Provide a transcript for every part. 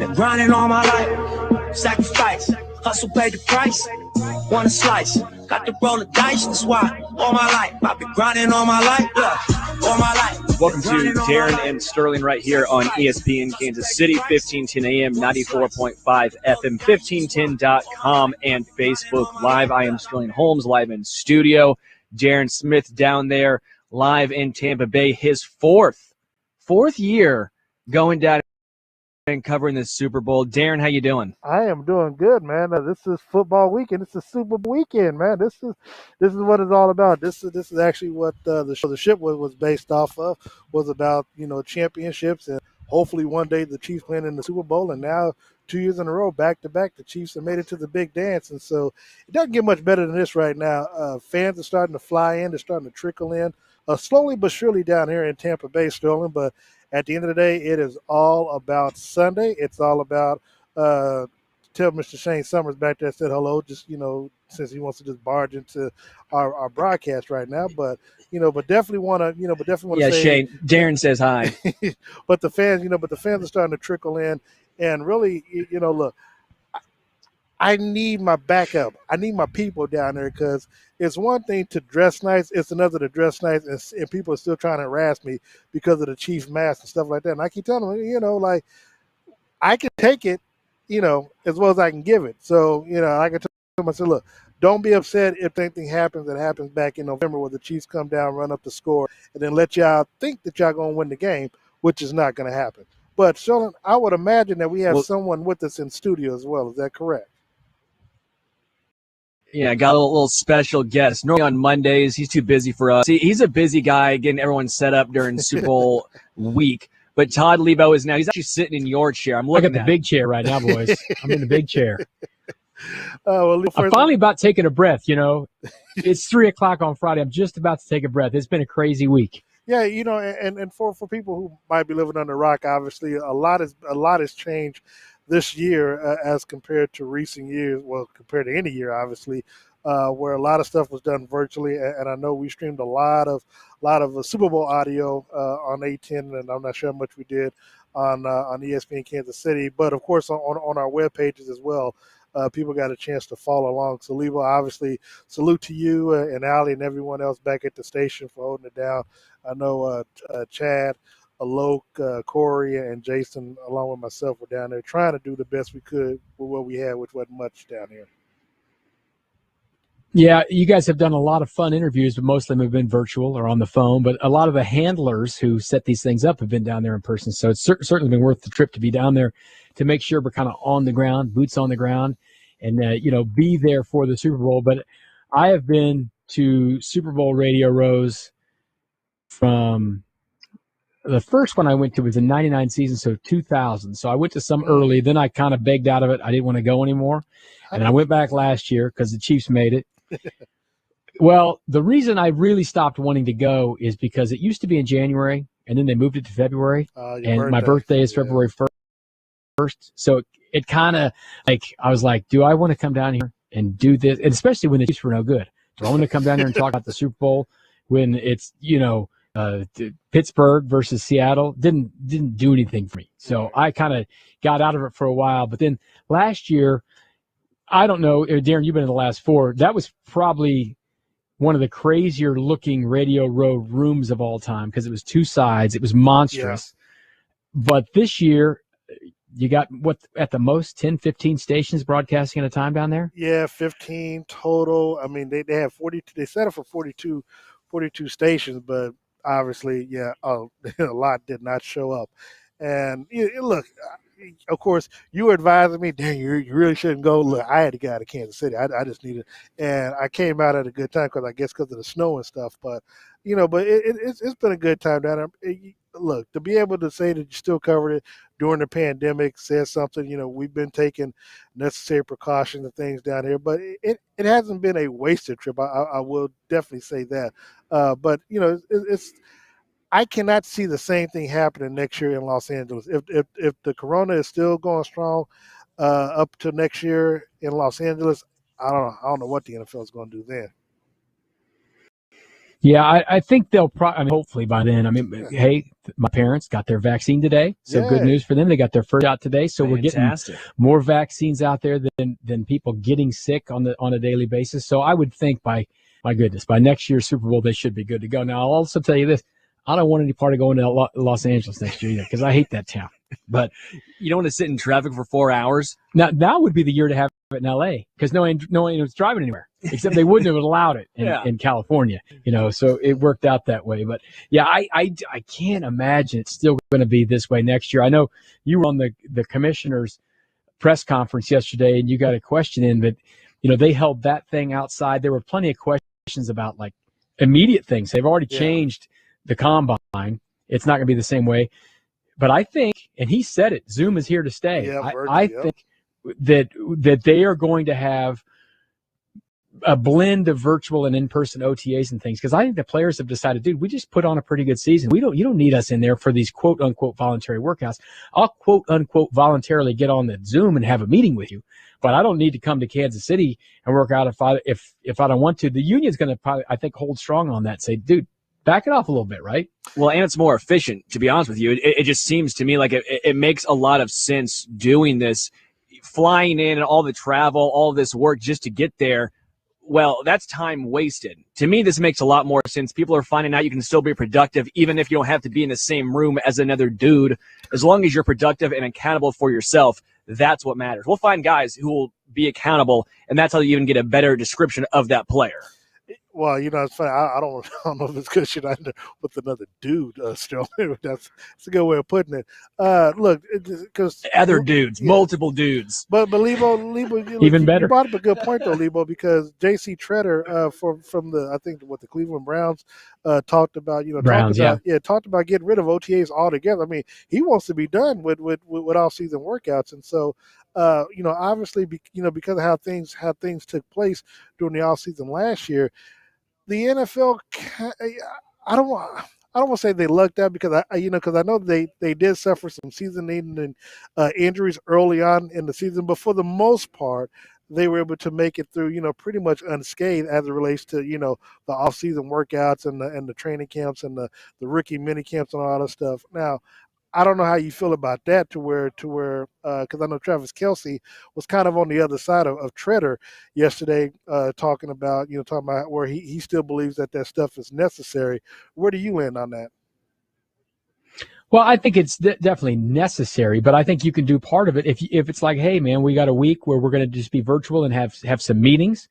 been grinding all my life. Sacrifice, hustle paid the price. Want a slice, got to roll the dice. That's why all my life I've been grinding all my life. Yeah, all my life. Welcome to Darren and Sterling right here on ESPN Kansas City, 1510 AM, 94.5 FM, 1510.com, and Facebook Live. I am Sterling Holmes, live in studio. Darren Smith down there, live in Tampa Bay. His fourth year going down and covering the Super Bowl. Darren, how you doing? I am doing good, man. This is football weekend. It's a Super Bowl weekend, man. This is what it's all about. This is actually what the ship was based off of. Was about championships, and hopefully one day the Chiefs playing in the Super Bowl. And now 2 years in a row, back to back, the Chiefs have made it to the big dance. And so it doesn't get much better than this right now. Fans are starting to fly in. They're starting to trickle in, slowly but surely down here in Tampa Bay, Sterling. But at the end of the day, it is all about Sunday. It's all about tell Mr. Shane Summers back there said hello, just, since he wants to just barge into our broadcast right now. But definitely want to, Yeah, say, Shane, Darren says hi. but the fans are starting to trickle in. And really, look, I need my backup. I need my people down there, because it's one thing to dress nice. It's another to dress nice, and people are still trying to harass me because of the Chiefs mask and stuff like that. And I keep telling them, I can take it, as well as I can give it. So, I can tell them, I said, look, don't be upset if anything happens that happens back in November where the Chiefs come down, run up the score, and then let y'all think that y'all going to win the game, which is not going to happen. But, Sheldon, I would imagine that we have someone with us in studio as well. Is that correct? Yeah, got a little special guest. Normally on Mondays, he's too busy for us. He's a busy guy getting everyone set up during Super Bowl week. But Todd Leabo is now. He's actually sitting in your chair. I'm looking at the big chair right now, boys. I'm in the big chair. I'm finally about taking a breath. It's 3:00 on Friday. I'm just about to take a breath. It's been a crazy week. Yeah, and for people who might be living under a rock, obviously a lot has changed this year as compared to recent years. Well, compared to any year, obviously, where a lot of stuff was done virtually. And I know we streamed a lot of Super Bowl audio on A10, and I'm not sure how much we did on ESPN Kansas City, but of course on our web pages as well. People got a chance to follow along. So, Leabo, obviously, salute to you and Allie and everyone else back at the station for holding it down. I know Chad, Alok, Corey, and Jason, along with myself, were down there trying to do the best we could with what we had, which wasn't much down here. Yeah, you guys have done a lot of fun interviews, but most of them have been virtual or on the phone. But a lot of the handlers who set these things up have been down there in person. So it's certainly been worth the trip to be down there to make sure we're kind of on the ground, boots on the ground, and, be there for the Super Bowl. But I have been to Super Bowl radio rows from the first one I went to was the 99 season, so 2000. So I went to some early. Then I kind of begged out of it. I didn't want to go anymore. And I went back last year because the Chiefs made it. Well, the reason I really stopped wanting to go is because it used to be in January, and then they moved it to February. And my birthday is February 1st. So it kind of, I was like, do I want to come down here and do this? And especially when the Chiefs were no good. Do I want to come down here and talk about the Super Bowl when it's, Pittsburgh versus Seattle? Didn't do anything for me. So I kind of got out of it for a while. But then last year, I don't know, Darren, you've been in the last four. That was probably one of the crazier looking radio row rooms of all time because it was two sides. It was monstrous. Yeah. But this year, you got at the most 10, 15 stations broadcasting at a time down there? Yeah, 15 total. I mean, they have 42. They set up for 42 stations, but obviously, a lot did not show up. And look, of course, you were advising me, dang, you really shouldn't go. Look, I had to get out of Kansas City. I just needed, and I came out at a good time because of the snow and stuff. But it's been a good time down there. Look, to be able to say that you still covered it during the pandemic says something. We've been taking necessary precautions and things down here, but it hasn't been a wasted trip. I will definitely say that. But it's. I cannot see the same thing happening next year in Los Angeles. If the corona is still going strong up to next year in Los Angeles, I don't know what the NFL is going to do then. Yeah, I think they'll probably, hopefully by then. Hey, my parents got their vaccine today, so good news for them. They got their first shot today, so we're getting more vaccines out there than people getting sick on a daily basis. So I would think by next year's Super Bowl, they should be good to go. Now, I'll also tell you this. I don't want any part of going to Los Angeles next year either because I hate that town. But you don't want to sit in traffic for 4 hours? Now would be the year to have it in L.A. because no one was driving anywhere, except they wouldn't have allowed it in California. So it worked out that way. But, yeah, I can't imagine it's still going to be this way next year. I know you were on the commissioner's press conference yesterday, and you got a question in that, they held that thing outside. There were plenty of questions about, like, immediate things. They've already changed the combine. It's not going to be the same way. But I think, and he said it, Zoom is here to stay. Yeah, I think that they are going to have a blend of virtual and in-person OTAs and things because I think the players have decided, dude, we just put on a pretty good season. You don't need us in there for these quote-unquote voluntary workouts. I'll quote-unquote voluntarily get on the Zoom and have a meeting with you, but I don't need to come to Kansas City and work out if I don't want to. The union's going to probably, I think, hold strong on that and say, dude, back it off a little bit, right? Well, and it's more efficient, to be honest with you. It just seems to me like it makes a lot of sense doing this, flying in and all the travel, all this work just to get there. Well, that's time wasted. To me, this makes a lot more sense. People are finding out you can still be productive even if you don't have to be in the same room as another dude. As long as you're productive and accountable for yourself, that's what matters. We'll find guys who will be accountable, and that's how you even get a better description of that player. Well, it's funny. I don't know if it's because you're not with another dude still. That's a good way of putting it. Look, because other dudes, multiple dudes. But Leabo, even better. You brought up a good point though, Leabo, because J.C. Tretter from the Cleveland Browns talked about talked about getting rid of OTAs altogether. I mean, he wants to be done with off season workouts, and so. Obviously, because of how things took place during the offseason last year, the NFL, I don't want to say they lucked out because I know they did suffer some season-ending injuries early on in the season, but for the most part, they were able to make it through, pretty much unscathed as it relates to, the off-season workouts and the training camps and the rookie mini camps and all that stuff. Now, I don't know how you feel about that to where because I know Travis Kelce was kind of on the other side of Tretter yesterday talking about where he still believes that stuff is necessary. Where do you land on that? Well, I think it's definitely necessary, but I think you can do part of it if it's like, hey, man, we got a week where we're going to just be virtual and have some meetings,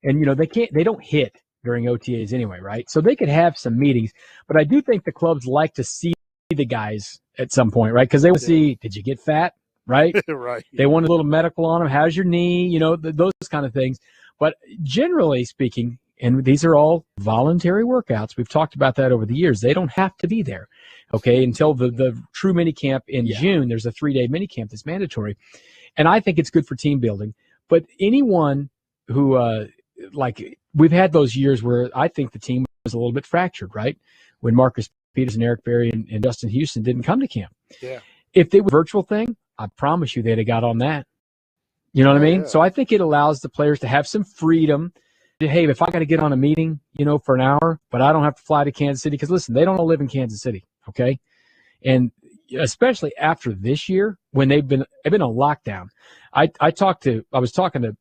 and they don't hit during OTAs anyway, right? So they could have some meetings, but I do think the clubs like to see the guys at some point, right? Because they will see, did you get fat, right? Right. They want a little medical on them. How's your knee? Those kind of things. But generally speaking, and these are all voluntary workouts. We've talked about that over the years. They don't have to be there, okay? Until the true minicamp in June, there's a 3-day minicamp that's mandatory. And I think it's good for team building. But anyone who, we've had those years where I think the team was a little bit fractured, right? When Marcus Peters and Eric Berry and Justin Houston didn't come to camp. Yeah. If they were a virtual thing, I promise you they'd have got on that. You know what I mean? Yeah. So I think it allows the players to have some freedom. Hey, if I got to get on a meeting, for an hour, but I don't have to fly to Kansas City, because listen, they don't all live in Kansas City, okay? And especially after this year, when they've been on lockdown. I was talking to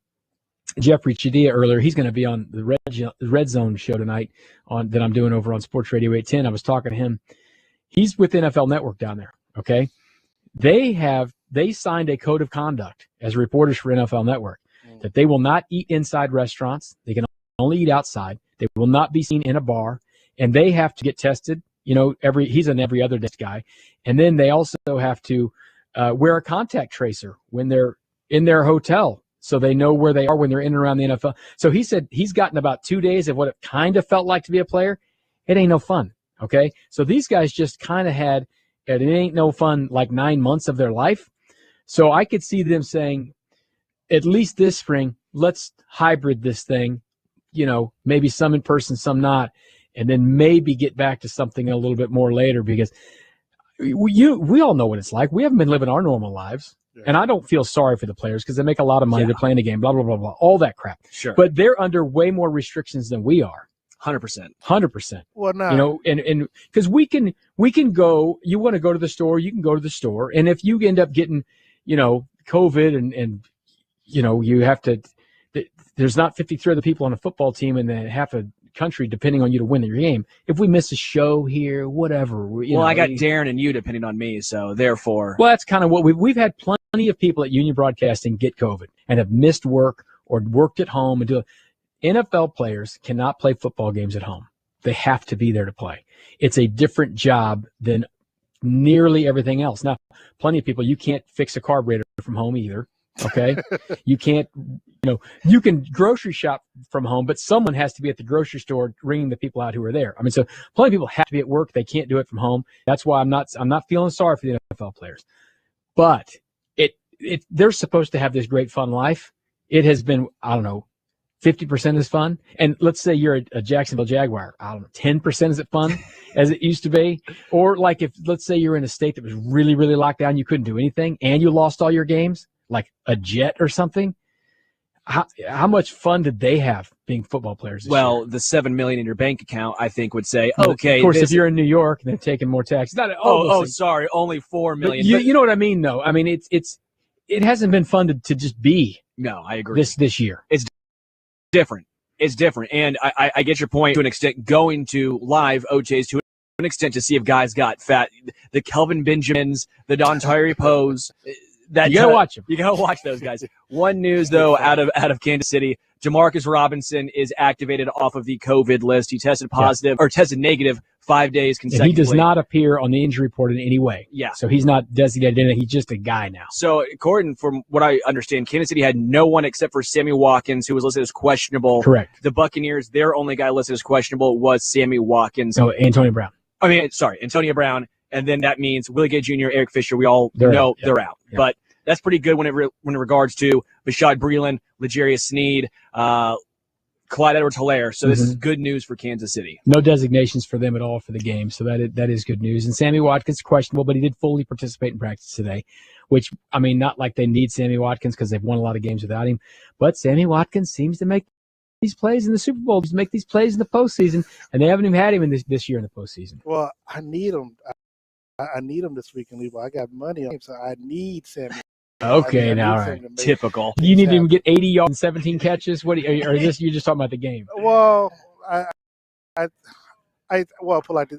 Jeffrey Chidia earlier. He's going to be on the Red Zone show tonight that I'm doing over on Sports Radio 810. I was talking to him. He's with NFL Network down there, okay? They signed a code of conduct as reporters for NFL Network that they will not eat inside restaurants. They can only eat outside. They will not be seen in a bar, and they have to get tested. He's an every other day guy. And then they also have to wear a contact tracer when they're in their hotel, so they know where they are when they're in and around the NFL. So he said he's gotten about 2 days of what it kind of felt like to be a player. It ain't no fun, okay? So these guys just kind of had it ain't no fun like 9 months of their life. So I could see them saying, at least this spring, let's hybrid this thing, maybe some in person, some not, and then maybe get back to something a little bit more later, because we all know what it's like. We haven't been living our normal lives. And I don't feel sorry for the players because they make a lot of money. They're playing the game, blah, blah, blah, blah, all that crap. Sure. But they're under way more restrictions than we are. 100%. 100%. Well, now, You know, and because we can go, you want to go to the store, you can go to the store. And if you end up getting, you know, COVID and you know, you have to, there's not 53 other people on a football team and then half a country depending on you to win your game. If we miss a show here, whatever. You know, I got Darren and you depending on me, so therefore. Well, that's kind of what we've had plenty of people at Union Broadcasting get COVID and have missed work or worked at home and do. NFL players cannot play football games at home. They have to be there to play. It's a different job than nearly everything else. Now, plenty of people, you can't fix a carburetor from home either. Okay. You can't, you know, you can grocery shop from home, but someone has to be at the grocery store ringing the people out who are there. I mean, so plenty of people have to be at work. They can't do it from home. That's why I'm not feeling sorry for the NFL players, but they're supposed to have this great fun life. It has been, I don't know, 50% is fun. And let's say you're a Jacksonville Jaguar. I don't know, 10% is it fun as it used to be? Or like if, let's say you're in a state that was really, really locked down, you couldn't do anything and you lost all your games, like a Jet or something. How much fun did they have being football players this year? The $7 million in your bank account, I think, would say, But okay. Of course, if you're in New York, they're taking more taxes. Sorry, only $4 million. You know what I mean, though. I mean, it hasn't been fun to just be. No, I agree. This year. It's different. It's different. And I get your point to an extent, going to live OTAs to an extent to see if guys got fat. The Kelvin Benjamins, the Don Tyree Poes. You gotta watch them. You gotta watch those guys. One news though, out of Kansas City, Jamarcus Robinson is activated off of the COVID list. He tested positive or tested negative 5 days consecutively. He does not appear on the injury report in any way. Yeah. So he's not designated in it. He's just a guy now. So according from what I understand, Kansas City had no one except for Sammy Watkins, who was listed as questionable. Correct. The Buccaneers, their only guy listed as questionable was Sammy Watkins. No, Antonio Brown. Antonio Brown. And then that means Willie Gay Jr., Eric Fisher, we all know they're out. Yeah. But that's pretty good when it regards to Bashad Breeland, L'Jarius Sneed, Clyde Edwards-Helaire. So this is good news for Kansas City. No designations for them at all for the game, so that is good news. And Sammy Watkins questionable, but he did fully participate in practice today, which, I mean, not like they need Sammy Watkins because they've won a lot of games without him, but Sammy Watkins seems to make these plays in the Super Bowl, to make these plays in the postseason, and they haven't even had him in this year in the postseason. Well, I need him. I need him this week in Leabo. I got money on him, so I need Sammy. Okay, now, all right. Typical. You need him to get 80 yards and 17 catches? What? Or is this you just talking about the game? Well, well, put like this: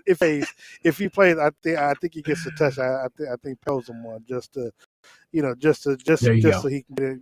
if he plays, I think he gets a touch. I think Pells him one just so he can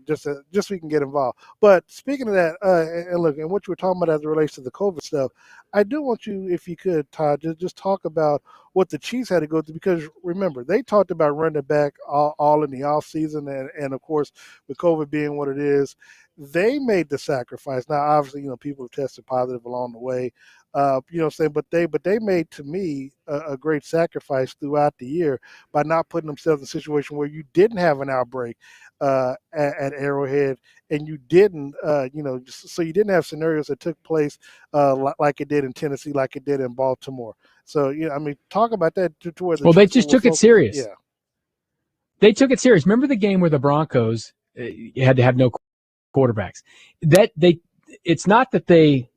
get so he can get involved. But speaking of that, and look, and what you were talking about as it relates to the COVID stuff, I do want you, if you could, Todd, just talk about what the Chiefs had to go through, because remember, they talked about running it back all in the offseason, and of course, with COVID being what it is, they made the sacrifice. Now, obviously, people have tested positive along the way, what I'm saying, but they made, to me, a great sacrifice throughout the year by not putting themselves in a situation where you didn't have an outbreak at Arrowhead, and you didn't, so you didn't have scenarios that took place like it did in Tennessee, like it did in Baltimore. So, talk about that to where they just took it serious. Yeah. They took it serious. Remember the game where the Broncos had to have no quarterbacks? It's not that they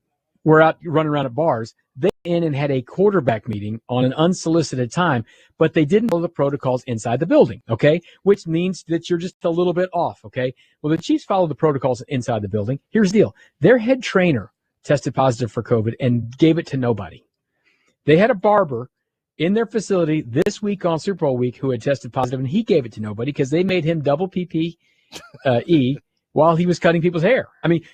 were out running around at bars. They went in and had a quarterback meeting on an unsolicited time, but they didn't follow the protocols inside the building, okay? Which means that you're just a little bit off, okay? Well, the Chiefs followed the protocols inside the building. Here's the deal. Their head trainer tested positive for COVID and gave it to nobody. They had a barber in their facility this week on Super Bowl week who had tested positive, and he gave it to nobody because they made him double PPE while he was cutting people's hair. I mean,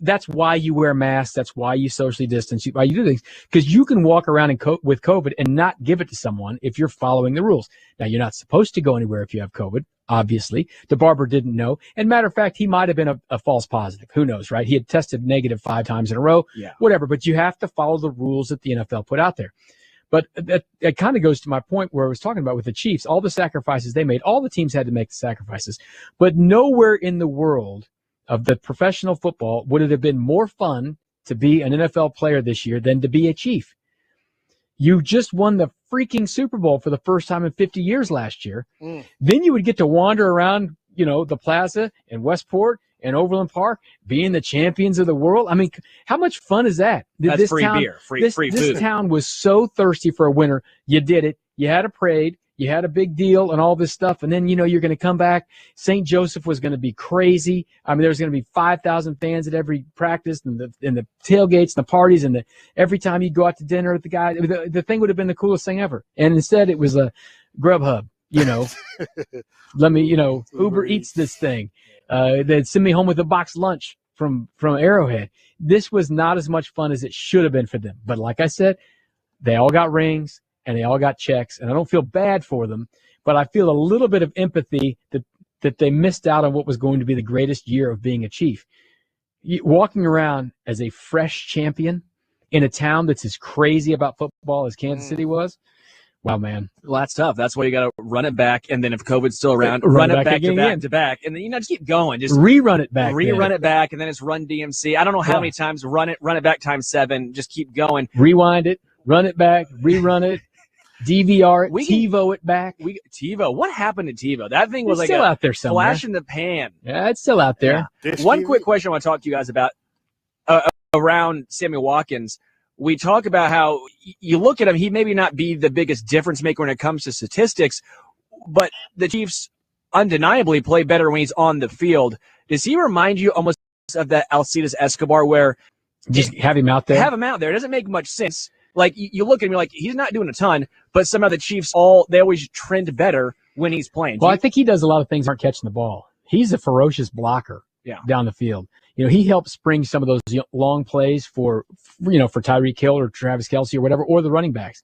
that's why you wear masks. That's why you socially distance. Why you do things, because you can walk around with COVID and not give it to someone if you're following the rules. Now, you're not supposed to go anywhere if you have COVID. Obviously, the barber didn't know. And matter of fact, he might have been a false positive. Who knows, right? He had tested negative 5 times in a row. Yeah. Whatever. But you have to follow the rules that the NFL put out there. But that kind of goes to my point where I was talking about with the Chiefs, all the sacrifices they made. All the teams had to make the sacrifices. But nowhere in the world of the professional football would it have been more fun to be an NFL player this year than to be a Chief. You just won the freaking Super Bowl for the first time in 50 years last year. Then you would get to wander around, the plaza in Westport in Overland Park, being the champions of the world. I mean, how much fun is that? That's free beer, free food. This town was so thirsty for a winner. You did it. You had a parade. You had a big deal and all this stuff. And then, you're going to come back. St. Joseph was going to be crazy. I mean, there's going to be 5,000 fans at every practice and the tailgates and the parties. And every time you go out to dinner with the guy, the thing would have been the coolest thing ever. And instead it was a Grubhub, let me, Uber Eats this thing. They'd send me home with a box lunch from Arrowhead. This was not as much fun as it should have been for them. But like I said, they all got rings. And they all got checks, and I don't feel bad for them, but I feel a little bit of empathy that they missed out on what was going to be the greatest year of being a Chief. Walking around as a fresh champion in a town that's as crazy about football as Kansas City was, wow, man. Well, that's tough. That's why you got to run it back, and then if COVID's still around, run it back to back, and then just keep going. Just rerun it back. Rerun it back, and then it's run DMC. I don't know how many times. Run it back times 7. Just keep going. Rewind it, run it back, rerun it. DVR it, TiVo it back. TiVo. What happened to TiVo? That thing was still out there somewhere. Flash in the pan. Yeah, it's still out there. Yeah. One quick question I want to talk to you guys about around Sammy Watkins. We talk about how you look at him, he maybe not be the biggest difference maker when it comes to statistics, but the Chiefs undeniably play better when he's on the field. Does he remind you almost of that Alcides Escobar where just have him out there? Have him out there. It doesn't make much sense. Like, you look at him, you're like, he's not doing a ton, but somehow the Chiefs they always trend better when he's playing. Well, I think he does a lot of things aren't catching the ball. He's a ferocious blocker down the field. He helps spring some of those long plays for Tyreek Hill or Travis Kelce or whatever, or the running backs.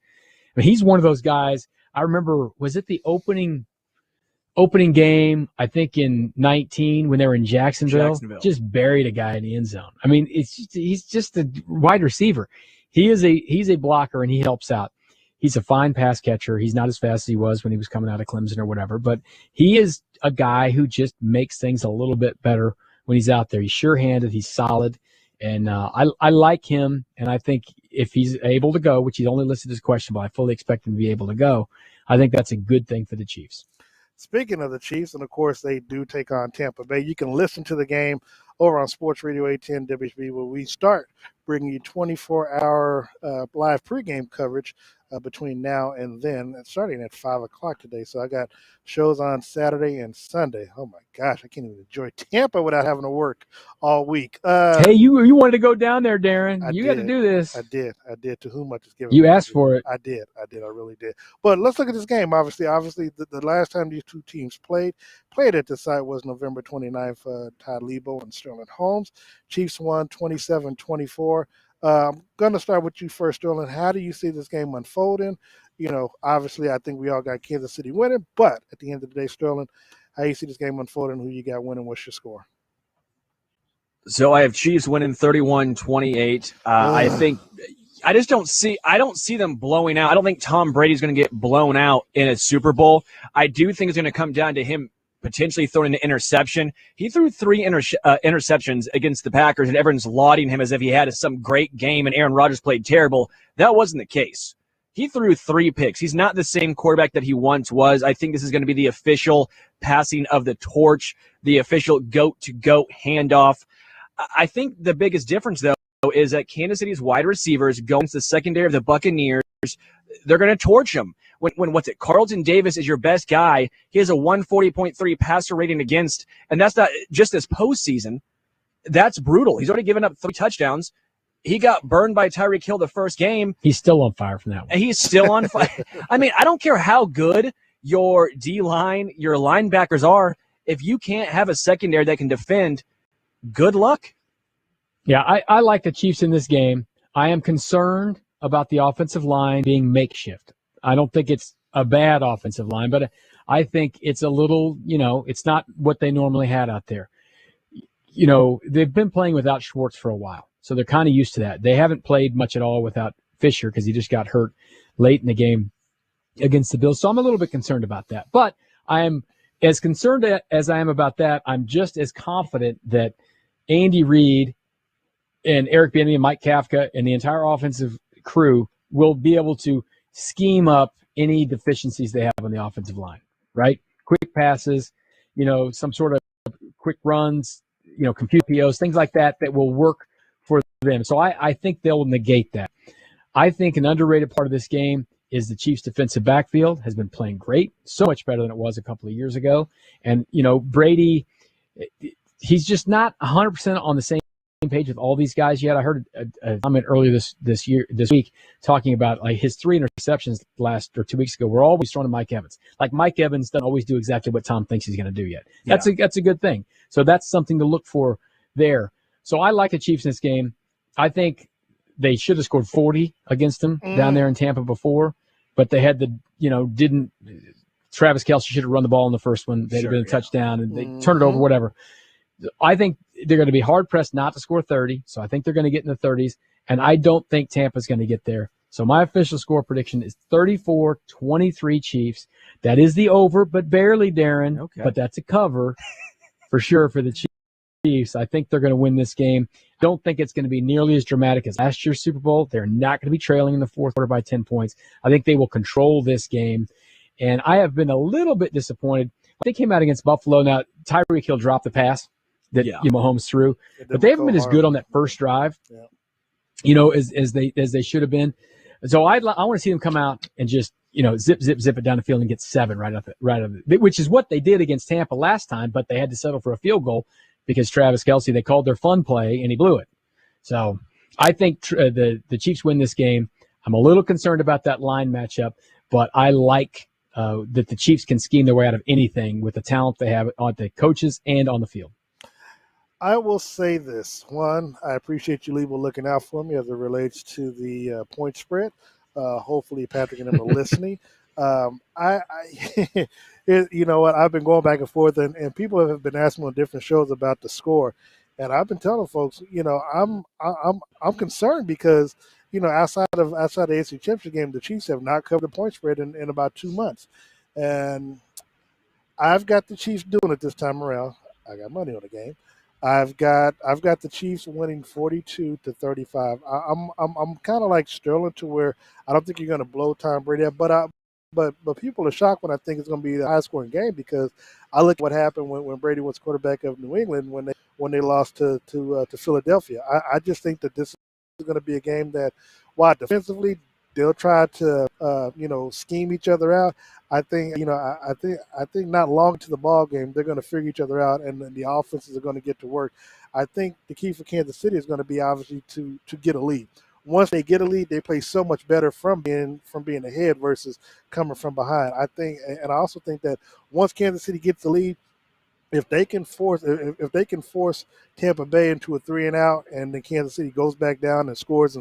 I mean, he's one of those guys. I remember, was it the opening game, I think in 19 when they were in Jacksonville. Just buried a guy in the end zone. I mean, he's just a wide receiver. He's a blocker, and he helps out. He's a fine pass catcher. He's not as fast as he was when he was coming out of Clemson or whatever, but he is a guy who just makes things a little bit better when he's out there. He's sure-handed. He's solid, and I like him, and I think if he's able to go, which he's only listed as questionable, I fully expect him to be able to go. I think that's a good thing for the Chiefs. Speaking of the Chiefs, and of course they do take on Tampa Bay, you can listen to the game over on Sports Radio 810 WHB, where we start bringing you 24-hour live pregame coverage between now and then, starting at 5 o'clock today. So I got shows on Saturday and Sunday. Oh, my gosh, I can't even enjoy Tampa without having to work all week. Hey, you wanted to go down there, Darren. You got to do this. I did. To whom much is given. You asked for it. I did. I really did. But let's look at this game. Obviously, the last time these two teams played at the site was November 29th. Todd Leabo and Sterling Holmes. Chiefs won 27-24. I'm going to start with you first, Sterling. How do you see this game unfolding? Obviously, I think we all got Kansas City winning, but at the end of the day, Sterling, how do you see this game unfolding? Who you got winning? What's your score? So I have Chiefs winning 31-28. I think I don't see them blowing out. I don't think Tom Brady's going to get blown out in a Super Bowl. I do think it's going to come down to him potentially throwing an interception. He threw 3 interceptions against the Packers, and everyone's lauding him as if he had some great game and Aaron Rodgers played terrible. That wasn't the case. He threw 3 picks. He's not the same quarterback that he once was. I think this is going to be the official passing of the torch, the official goat-to-goat handoff. I think the biggest difference, though, is that Kansas City's wide receivers going to the secondary of the Buccaneers, they're going to torch him. When Carlton Davis is your best guy, he has a 140.3 passer rating against, and that's not just this postseason. That's brutal. He's already given up 3 touchdowns. He got burned by Tyreek Hill the first game. He's still on fire from that one. And he's still on fire. I mean, I don't care how good your D-line, your linebackers are. If you can't have a secondary that can defend, good luck. Yeah, I like the Chiefs in this game. I am concerned about the offensive line being makeshift. I don't think it's a bad offensive line, but I think it's a little, it's not what they normally had out there. They've been playing without Schwartz for a while, so they're kind of used to that. They haven't played much at all without Fisher because he just got hurt late in the game against the Bills. So I'm a little bit concerned about that. But I am as concerned as I am about that. I'm just as confident that Andy Reid and Eric Bieniemy and Mike Kafka and the entire offensive crew will be able to scheme up any deficiencies they have on the offensive line, right? Quick passes, some sort of quick runs, compute POs, things like that will work for them. So I think they'll negate that. I think an underrated part of this game is the Chiefs' defensive backfield has been playing great, so much better than it was a couple of years ago. And, Brady, he's just not 100% on the same page with all these guys yet. I heard a comment earlier this week talking about like his 3 interceptions 2 weeks ago were always thrown to Mike Evans. Like Mike Evans doesn't always do exactly what Tom thinks he's going to do yet. That's a good thing. So that's something to look for there. So I like the Chiefs in this game. I think they should have scored 40 against them down there in Tampa before, but they had Travis Kelce should have run the ball in the first one. They'd have been a touchdown, and they turned it over, whatever. I think they're going to be hard-pressed not to score 30, so I think they're going to get in the 30s, and I don't think Tampa's going to get there. So my official score prediction is 34-23 Chiefs. That is the over, but barely, Darren. Okay. But that's a cover for sure for the Chiefs. I think they're going to win this game. Don't think it's going to be nearly as dramatic as last year's Super Bowl. They're not going to be trailing in the fourth quarter by 10 points. I think they will control this game. And I have been a little bit disappointed. They came out against Buffalo. Now, Tyreek Hill dropped the pass that Mahomes threw. But they haven't been as good on that first drive, as they should have been. So I want to see them come out and just, zip it down the field and get 7 right of it, which is what they did against Tampa last time, but they had to settle for a field goal because Travis Kelce, they called their fun play, and he blew it. So I think the Chiefs win this game. I'm a little concerned about that line matchup, but I like that the Chiefs can scheme their way out of anything with the talent they have on the coaches and on the field. I will say this. One, I appreciate you, Leabo, looking out for me as it relates to the point spread. Hopefully Patrick and them are listening. You know what? I've been going back and forth, and people have been asking on different shows about the score, and I've been telling folks, I'm concerned because outside of the AFC Championship game, the Chiefs have not covered the point spread in about 2 months, and I've got the Chiefs doing it this time around. I got money on the game. I've got the Chiefs winning 42-35. I'm kind of like Sterling to where I don't think you're going to blow Tom Brady up, but people are shocked when I think it's going to be the high scoring game because I look at what happened when Brady was quarterback of New England when they lost to Philadelphia. I just think that this is going to be a game that while defensively they'll try to scheme each other out. I think not long to the ball game they're going to figure each other out and the offenses are going to get to work. I think the key for Kansas City is going to be obviously to get a lead. Once they get a lead, they play so much better from being ahead versus coming from behind. I think, and I also think that once Kansas City gets the lead, if they can force Tampa Bay into a 3-and-out, and then Kansas City goes back down and scores,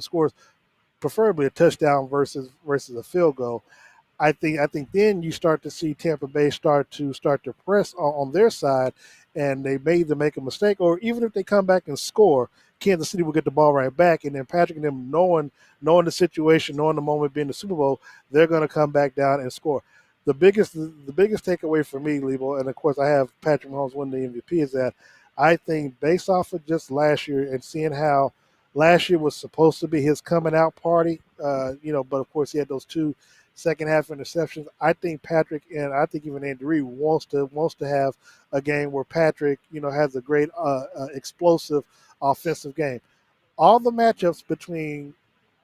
preferably a touchdown versus a field goal, I think then you start to see Tampa Bay start to press on their side, and they may either make a mistake or even if they come back and score, Kansas City will get the ball right back, and then Patrick and them knowing the situation, knowing the moment being the Super Bowl, they're going to come back down and score. The biggest takeaway for me, Leabo, and of course I have Patrick Mahomes winning the MVP, is that I think based off of just last year and seeing how last year was supposed to be his coming out party, but of course he had those 2 second half interceptions. I think Patrick and I think even Andy Reid wants to have a game where Patrick, has a great explosive offensive game. All the matchups between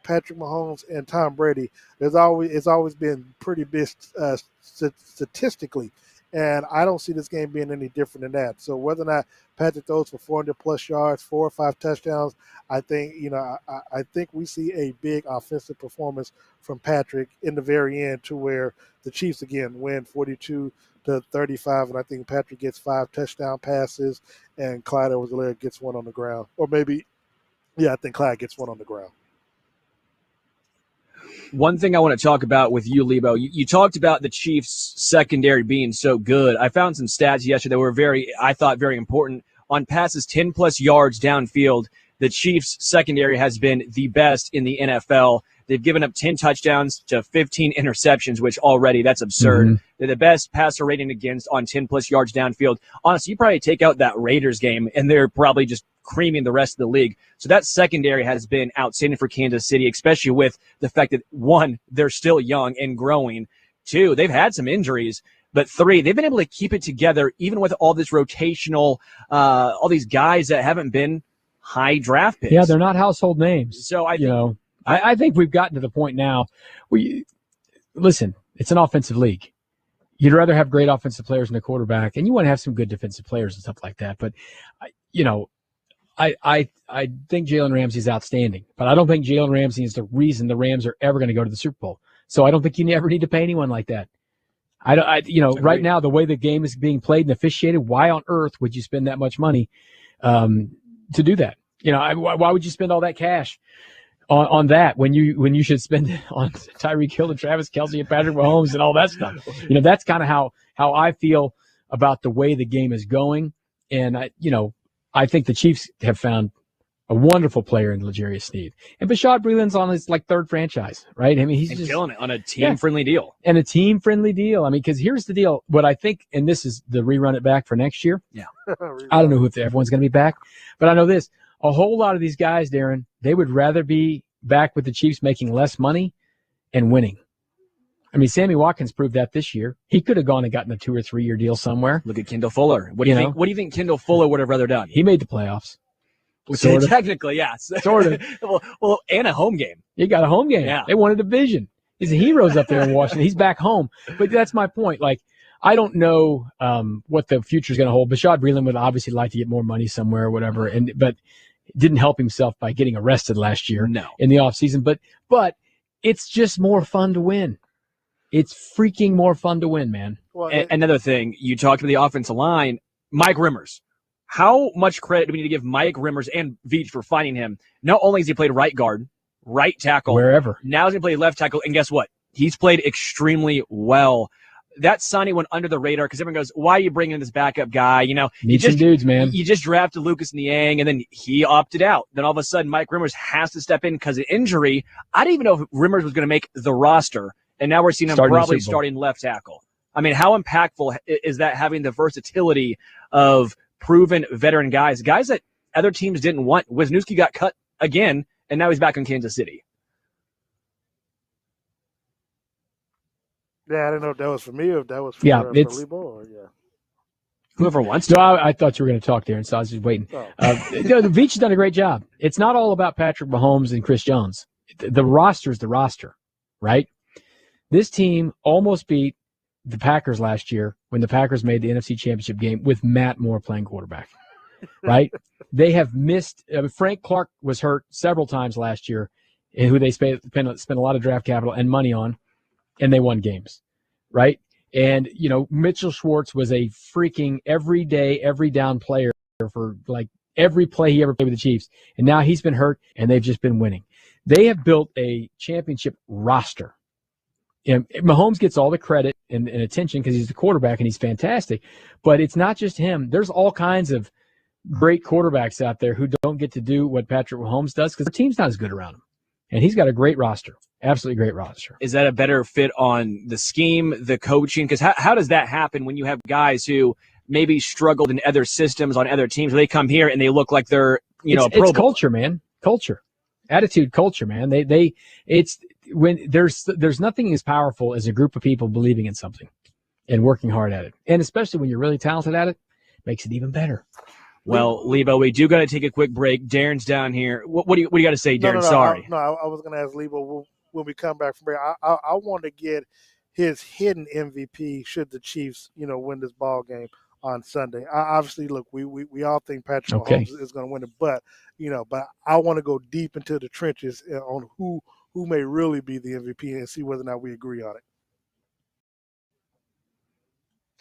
Patrick Mahomes and Tom Brady, it's always been pretty big statistically, and I don't see this game being any different than that. So whether or not Patrick throws for 400+ yards, 4 or 5 touchdowns, I think I think we see a big offensive performance from Patrick in the very end, to where the Chiefs again win 42-35, and I think Patrick gets 5 touchdown passes, and Clyde Edwards-Helaire gets 1 on the ground, or maybe, I think Clyde gets 1 on the ground. One thing I want to talk about with you, Leabo, you talked about the Chiefs' secondary being so good. I found some stats yesterday that were I thought very important. On passes 10+ yards downfield, the Chiefs' secondary has been the best in the NFL. They've given up 10 touchdowns to 15 interceptions, which already, that's absurd. Mm-hmm. They're the best passer rating against on 10+ yards downfield. Honestly, you probably take out that Raiders game, and they're probably just creaming the rest of the league. So that secondary has been outstanding for Kansas City, especially with the fact that, 1, they're still young and growing. 2, they've had some injuries. But 3, they've been able to keep it together even with all this rotational, all these guys that haven't been high draft picks. Yeah, they're not household names. So I think we've gotten to the point now where listen, it's an offensive league. You'd rather have great offensive players than a quarterback, and you want to have some good defensive players and stuff like that. But, I think Jalen Ramsey is outstanding, but I don't think Jalen Ramsey is the reason the Rams are ever going to go to the Super Bowl. So I don't think you ever need to pay anyone like that. Right now, the way the game is being played and officiated, why on earth would you spend that much money to do that? Why would you spend all that cash on that when you should spend it on Tyreek Hill and Travis Kelce and Patrick Mahomes and all that stuff? That's kind of how I feel about the way the game is going. And I think the Chiefs have found a wonderful player in L'Jarius Sneed. And Bashaud Breeland's on his third franchise, right? I mean, he's just killing it on a team-friendly deal. And a team-friendly deal. I mean, because here's the deal. What I think, and this is the rerun it back for next year. Yeah. I don't know if everyone's going to be back, but I know this. A whole lot of these guys, Darren, they would rather be back with the Chiefs making less money and winning. I mean, Sammy Watkins proved that this year. He could have gone and gotten a 2 or 3 year deal somewhere. Look at Kendall Fuller. What do you think? What do you think Kendall Fuller would have rather done? He made the playoffs. Sort of. Technically, yes. Sort of. well, and a home game. He got a home game. Yeah. They won a division. He's a heroes up there in Washington. He's back home. But that's my point. I don't know what the future is going to hold. Bashaud Breeland would obviously like to get more money somewhere or whatever, but didn't help himself by getting arrested last year in the offseason. But it's just more fun to win. It's freaking more fun to win, man. Well, another thing, you talked about the offensive line, Mike Rimmers. How much credit do we need to give Mike Rimmers and Veach for finding him? Not only has he played right guard, right tackle, wherever. Now he's going to play left tackle, and guess what? He's played extremely well. That signing went under the radar because everyone goes, why are you bringing in this backup guy? Need some dudes, man. You just drafted Lucas Niang, and then he opted out. Then all of a sudden, Mike Rimmers has to step in because of injury. I didn't even know if Rimmers was going to make the roster, and now we're seeing him probably starting left tackle. I mean, how impactful is that, having the versatility of proven veteran guys that other teams didn't want? Wisniewski got cut again, and now he's back in Kansas City. Yeah, I didn't know if that was for me or if that was for Leabo. Or, whoever wants to. No, I thought you were going to talk, Darren, so I was just waiting. Oh. Veach has done a great job. It's not all about Patrick Mahomes and Chris Jones. The roster is the roster, right? This team almost beat the Packers last year when the Packers made the NFC Championship game with Matt Moore playing quarterback, right? They have missed Frank Clark was hurt several times last year, who they spent a lot of draft capital and money on, and they won games, right? And, Mitchell Schwartz was a freaking every down player for every play he ever played with the Chiefs. And now he's been hurt, and they've just been winning. They have built a championship roster. And Mahomes gets all the credit and attention because he's the quarterback and he's fantastic. But it's not just him. There's all kinds of great quarterbacks out there who don't get to do what Patrick Mahomes does because the team's not as good around him. And he's got a great roster. Absolutely great roster. Is that a better fit on the scheme, the coaching? Because how does that happen when you have guys who maybe struggled in other systems on other teams, where they come here and they look like they're, it's culture, man. Culture. Attitude, culture, man. It's when there's nothing as powerful as a group of people believing in something and working hard at it. And especially when you're really talented at it, makes it even better. Well, Leabo, we do got to take a quick break. Darren's down here. What do you got to say, Darren? Sorry. I was going to ask Leabo when we come back from break. I want to get his hidden MVP should the Chiefs, win this ball game on Sunday. Obviously, look, we all think Patrick Mahomes is going to win it, but I want to go deep into the trenches on who may really be the MVP and see whether or not we agree on it.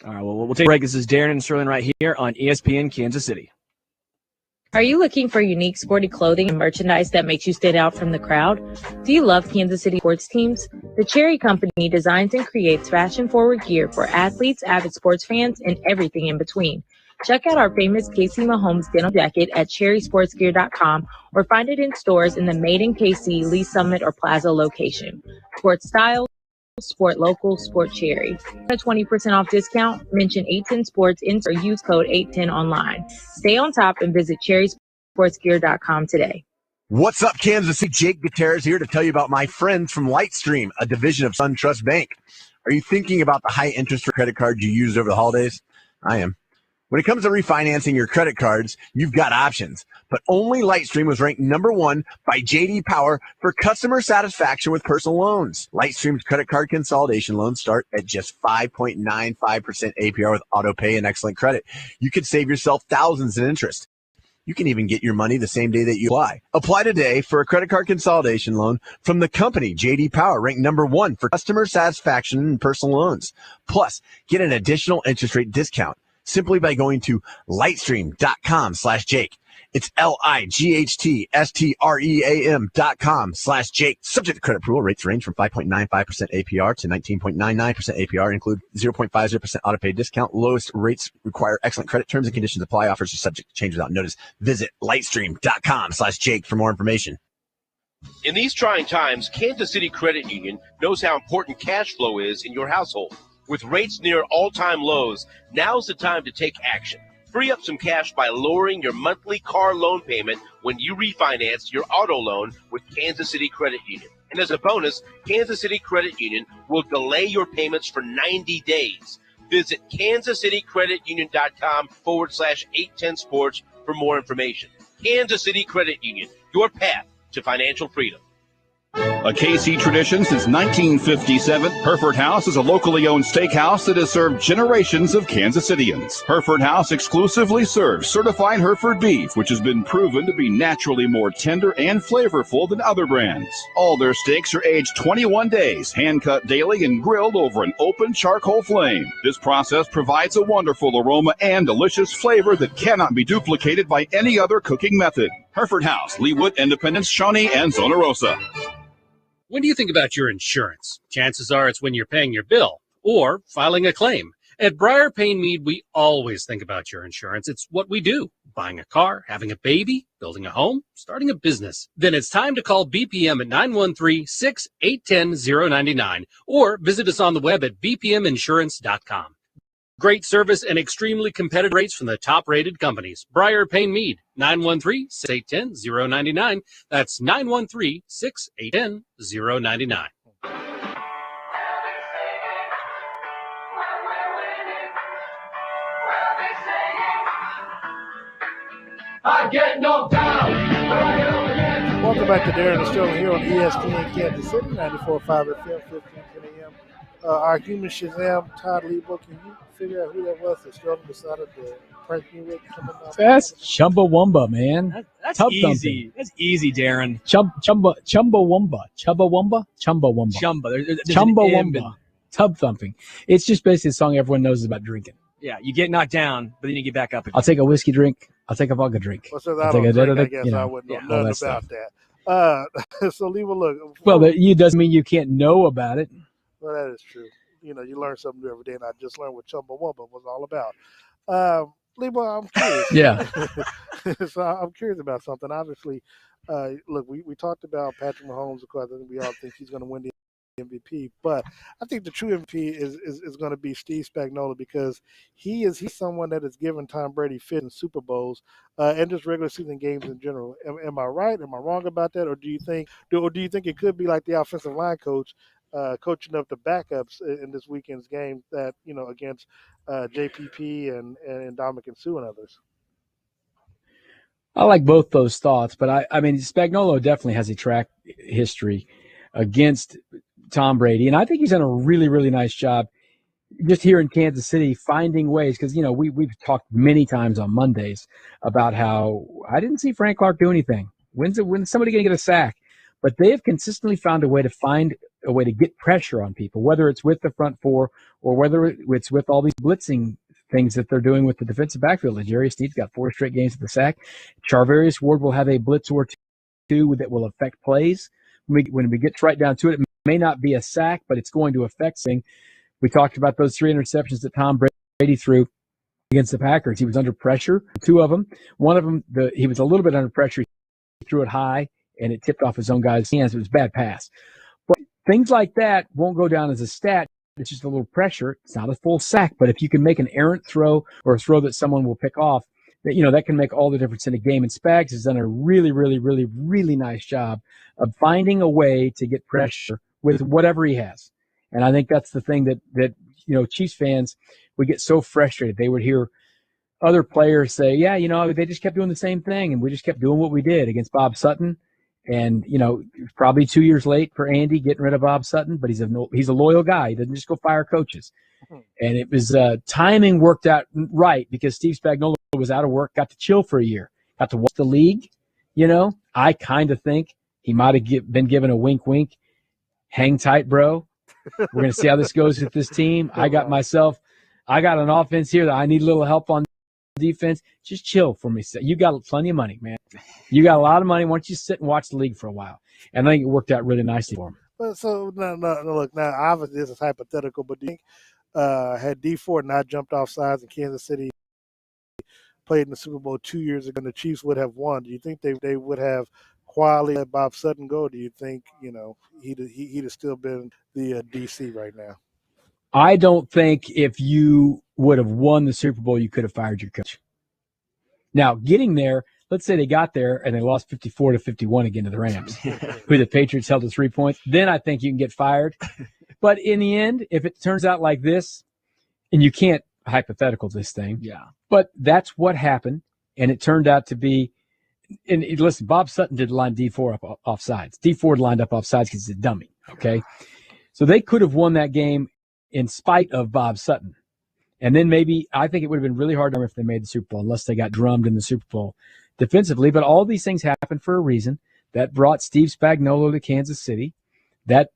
All right, well, we'll take a break. This is Darren and Sterling right here on ESPN Kansas City. Are you looking for unique sporty clothing and merchandise that makes you stand out from the crowd? Do you love Kansas City sports teams? The Cherry Company designs and creates fashion-forward gear for athletes, avid sports fans, and everything in between. Check out our famous Casey Mahomes denim jacket at cherrysportsgear.com or find it in stores in the Made in KC, Lee Summit, or Plaza location. Sports style, sport local, sport Cherry. A 20% off discount. Mention 810 Sports in or use code 810 online. Stay on top and visit cherrysportsgear.com today. What's up, Kansas City? Jake Gutierrez here to tell you about my friends from Lightstream, a division of SunTrust Bank. Are you thinking about the high interest credit cards you used over the holidays? I am. When it comes to refinancing your credit cards, you've got options. But only Lightstream was ranked #1 by J.D. Power for customer satisfaction with personal loans. Lightstream's credit card consolidation loans start at just 5.95% APR with auto pay and excellent credit. You could save yourself thousands in interest. You can even get your money the same day that you apply. Apply today for a credit card consolidation loan from the company J.D. Power, ranked #1 for customer satisfaction and personal loans. Plus, get an additional interest rate discount simply by going to lightstream.com/Jake. It's lightstream.com/Jake. Subject to credit approval. Rates range from 5.95% APR to 19.99% APR. Include 0.50% auto pay discount. Lowest rates require excellent credit. Terms and conditions apply. Offers are subject to change without notice. Visit lightstream.com/Jake for more information. In these trying times, Kansas City Credit Union knows how important cash flow is in your household. With rates near all-time lows, now's the time to take action. Free up some cash by lowering your monthly car loan payment when you refinance your auto loan with Kansas City Credit Union. And as a bonus, Kansas City Credit Union will delay your payments for 90 days. Visit kansascitycreditunion.com/810sports for more information. Kansas City Credit Union, your path to financial freedom. A KC tradition since 1957, Hereford House is a locally owned steakhouse that has served generations of Kansas Cityans. Hereford House exclusively serves certified Hereford beef, which has been proven to be naturally more tender and flavorful than other brands. All their steaks are aged 21 days, hand-cut daily, and grilled over an open charcoal flame. This process provides a wonderful aroma and delicious flavor that cannot be duplicated by any other cooking method. Hereford House, Leawood, Independence, Shawnee, and Zona Rosa. When do you think about your insurance? Chances are it's when you're paying your bill or filing a claim. At Briar Payne Mead, we always think about your insurance. It's what we do. Buying a car, having a baby, building a home, starting a business. Then it's time to call BPM at 913-681-099 or visit us on the web at bpminsurance.com. Great service and extremely competitive rates from the top-rated companies. Briar Payne Mead, 913-681-099. That's 913-681-099. I get knocked down. Welcome back to Darren and Sterling here on ESPN Kansas City, 94.5 FM, 1510 AM. Our human Shazam, Todd Leabo, can you figure out who that was that Sterling decided to prank me with? That's Chumbawamba, man. That's Tub easy. That's easy, Darren. Chumbawamba. Chumbawamba. Chumba. There's an M in- Tub thumping. It's just basically a song everyone knows about drinking. Yeah, you get knocked down, but then you get back up again. I'll take a whiskey drink. I'll take a vodka drink. Well, since I don't drink, I guess I wouldn't know nothing about that. So Leabo, look. Well, that doesn't mean you can't know about it. Well, that is true. You know, you learn something new every day, and I just learned what Chumbawamba was all about. Leabo, I'm curious. Yeah. So I'm curious about something. Obviously, look, we talked about Patrick Mahomes. Of course, I think we all think he's going to win the MVP, but I think the true MVP is going to be Steve Spagnuolo, because he's someone that has given Tom Brady fits in Super Bowls and just regular season games in general. Am I right? Am I wrong about that? Or do you think it could be like the offensive line coach coaching up the backups in this weekend's game that, you know, against JPP and Dominican Sue and others? I like both those thoughts, but I mean, Spagnuolo definitely has a track history against Tom Brady, and I think he's done a really, really nice job just here in Kansas City finding ways, because, you know, we've talked many times on Mondays about how I didn't see Frank Clark do anything. When's somebody going to get a sack? But they have consistently found a way to get pressure on people, whether it's with the front four or whether it's with all these blitzing things that they're doing with the defensive backfield. L'Jarius Sneed's got 4 straight games at the sack. Charvarius Ward will have a blitz or two that will affect plays. When we get right down to it, it may not be a sack, but it's going to affect things. We talked about those 3 interceptions that Tom Brady threw against the Packers. He was under pressure, 2 of them. One of them, he was a little bit under pressure. He threw it high, and it tipped off his own guy's hands. It was a bad pass. But things like that won't go down as a stat. It's just a little pressure. It's not a full sack, but if you can make an errant throw or a throw that someone will pick off, that can make all the difference in a game. And Spags has done a really, really, really, really nice job of finding a way to get pressure with whatever he has. And I think that's the thing that Chiefs fans would get so frustrated. They would hear other players say, yeah, they just kept doing the same thing, and we just kept doing what we did against Bob Sutton. And, probably 2 years late for Andy getting rid of Bob Sutton, but he's a loyal guy. He doesn't just go fire coaches. And it was timing worked out right because Steve Spagnuolo was out of work, got to chill for a year, got to watch the league. I kind of think he might have been given a wink, wink. Hang tight, bro. We're going to see how this goes with this team. I got an offense here that I need a little help on defense. Just chill for me. You got plenty of money, man. You got a lot of money. Why don't you sit and watch the league for a while? And I think it worked out really nicely for him. But so no, look, now obviously this is hypothetical, but do you think had D Ford not jumped off sides in Kansas City, played in the Super Bowl 2 years ago, and the Chiefs would have won? Do you think they would have quietly let Bob Sutton go? Do you think he'd have still been the DC right now? I don't think if you would have won the Super Bowl, you could have fired your coach. Now, getting there, let's say they got there and they lost 54-51 again to the Rams, who the Patriots held to 3 points. Then I think you can get fired. But in the end, if it turns out like this, and you can't hypothetical this thing, but that's what happened, and it turned out to be. And listen, Bob Sutton did line D4 up off sides. D Ford lined up off sides because he's a dummy. Okay, so they could have won that game in spite of Bob Sutton. And then maybe I think it would have been really hard if they made the Super Bowl, unless they got drummed in the Super Bowl defensively. But all these things happened for a reason. That brought Steve Spagnuolo to Kansas City. That,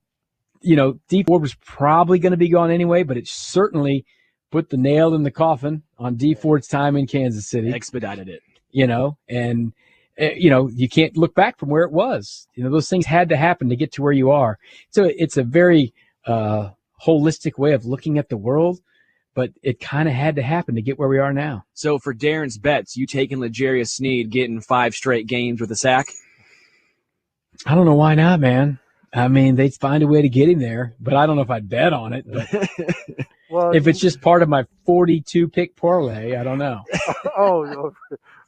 D Ford was probably going to be gone anyway, but it certainly put the nail in the coffin on D Ford's time in Kansas City. Expedited it. And you can't look back from where it was. Those things had to happen to get to where you are. So it's a very holistic way of looking at the world, but it kind of had to happen to get where we are now. So for Darren's bets, you taking L'Jarius Sneed getting 5 straight games with a sack? I don't know why not, man. I mean, they'd find a way to get him there, but I don't know if I'd bet on it. But well, if it's just part of my 42-pick parlay, I don't know. Oh,